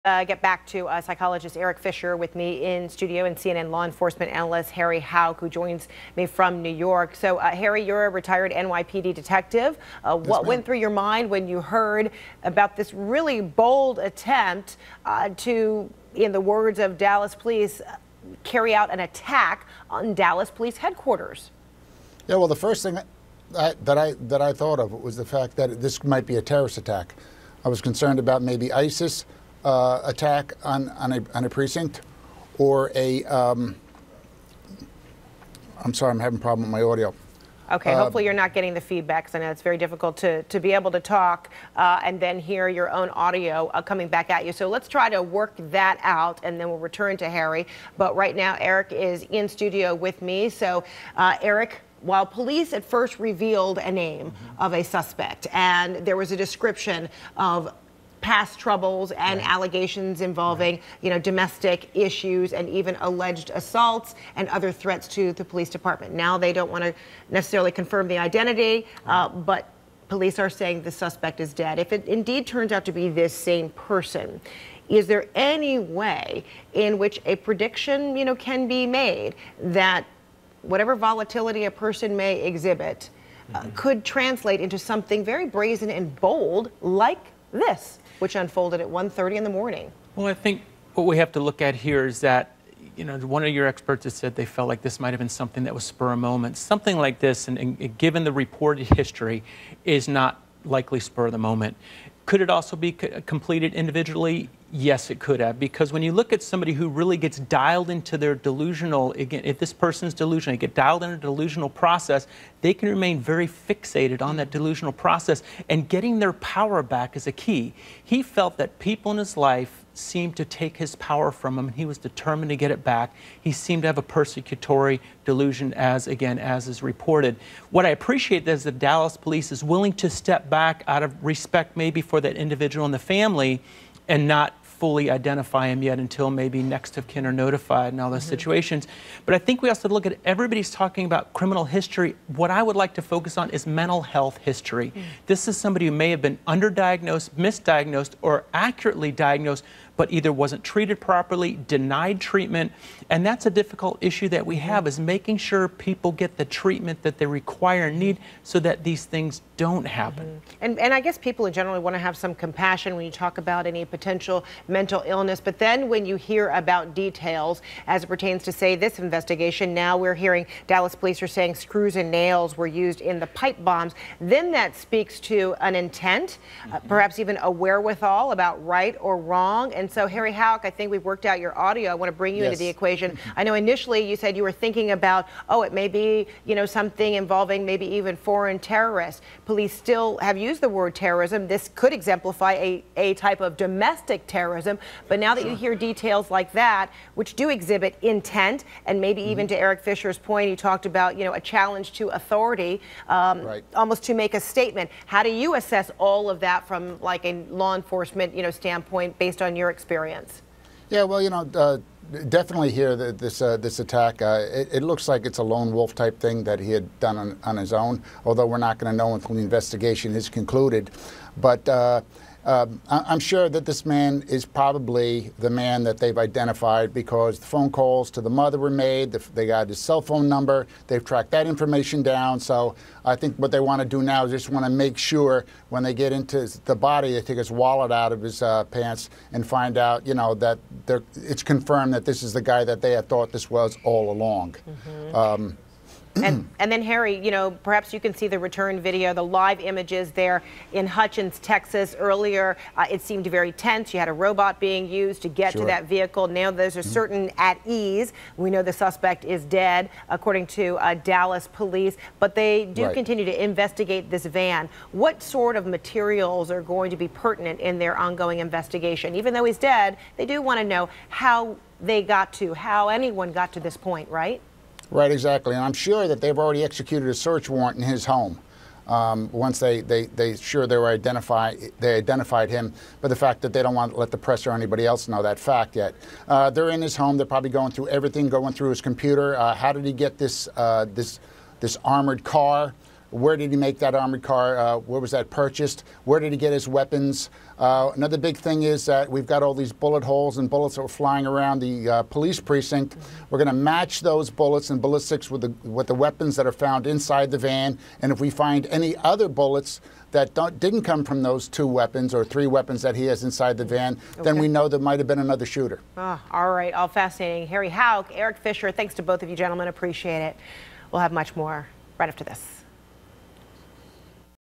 Get back to psychologist Erik Fisher with me in studio and CNN law enforcement analyst Harry Houck, who joins me from New York. So, Harry, you're a retired NYPD detective. What went through your mind when you heard about this really bold attempt to, in the words of Dallas police, carry out an attack on Dallas police headquarters? Yeah, well, the first thing that I thought of was the fact that this might be a terrorist attack. I was concerned about maybe ISIS attack on a precinct, or a I'm sorry, I'm having a problem with my audio. Okay, hopefully you're not getting the feedback, because I know it's very difficult to be able to talk and then hear your own audio coming back at you. So let's try to work that out, and then we'll return to Harry. But right now, Erik is in studio with me. So, Erik, while police at first revealed a name of a suspect, and there was a description of past troubles and allegations involving, domestic issues and even alleged assaults and other threats to the police department. Now they don't want to necessarily confirm the identity, but police are saying the suspect is dead. If it indeed turns out to be this same person, is there any way in which a prediction, can be made that whatever volatility a person may exhibit could translate into something very brazen and bold like this, which unfolded at 1:30 in the morning? Well, I think what we have to look at here is that, one of your experts has said they felt like this might have been something that was spur of moment. Something like this, and given the reported history, is not likely spur of the moment. Could it also be completed individually? Yes, it could have, because when you look at somebody who really gets dialed into their delusional, again, if this person's delusional, they get dialed into a delusional process, they can remain very fixated on that delusional process, and getting their power back is a key. He felt that people in his life seemed to take his power from him, and he was determined to get it back. He seemed to have a persecutory delusion, as is reported. What I appreciate is that Dallas police is willing to step back out of respect maybe for that individual and the family, and not fully identify him yet until maybe next of kin are notified and all those situations. But I think we also have to look at, everybody's talking about criminal history. What I would like to focus on is mental health history. This is somebody who may have been underdiagnosed, misdiagnosed, or accurately diagnosed, but either wasn't treated properly, denied treatment. And that's a difficult issue that we have, is making sure people get the treatment that they require and need so that these things don't happen. And I guess people generally want to have some compassion when you talk about any potential mental illness. But then when you hear about details as it pertains to, say, this investigation, now we're hearing Dallas police are saying screws and nails were used in the pipe bombs. Then that speaks to an intent, perhaps even a wherewithal about right or wrong. And so, Harry Houck, I think we've worked out your audio. I want to bring you into the equation. I know initially you said you were thinking about, it may be, something involving maybe even foreign terrorists. Police still have used the word terrorism. This could exemplify a type of domestic terrorism. But now that you hear details like that, which do exhibit intent, and maybe even to Erik Fisher's point, he talked about, a challenge to authority, almost to make a statement. How do you assess all of that from like a law enforcement, standpoint based on your experience? Yeah, well, definitely here this attack. It looks like it's a lone wolf type thing that he had done on his own. Although we're not going to know until the investigation is concluded. But I'm sure that this man is probably the man that they've identified, because the phone calls to the mother were made. They got his cell phone number. They've tracked that information down. So I think what they want to do now is just want to make sure when they get into the body, they take his wallet out of his pants and find out, that it's confirmed that this is the guy that they had thought this was all along. And then, Harry, perhaps you can see the return video, the live images there in Hutchins, Texas. Earlier, it seemed very tense. You had a robot being used to get to that vehicle. Now those are certain at ease. We know the suspect is dead, according to Dallas police, but they do continue to investigate this van. What sort of materials are going to be pertinent in their ongoing investigation? Even though he's dead, they do want to know how how anyone got to this point, right? Right, exactly. And I'm sure that they've already executed a search warrant in his home. Once they identified him, but the fact that they don't want to let the press or anybody else know that fact yet. They're in his home. They're probably going through everything, going through his computer. How did he get this armored car? Where did he make that armored car? Where was that purchased? Where did he get his weapons? Another big thing is that we've got all these bullet holes and bullets that were flying around the police precinct. We're going to match those bullets and ballistics with the weapons that are found inside the van. And if we find any other bullets that didn't come from those 2 weapons or 3 weapons that he has inside the van, then we know there might have been another shooter. Oh, all right, all fascinating. Harry Houck, Erik Fisher, thanks to both of you gentlemen, appreciate it. We'll have much more right after this.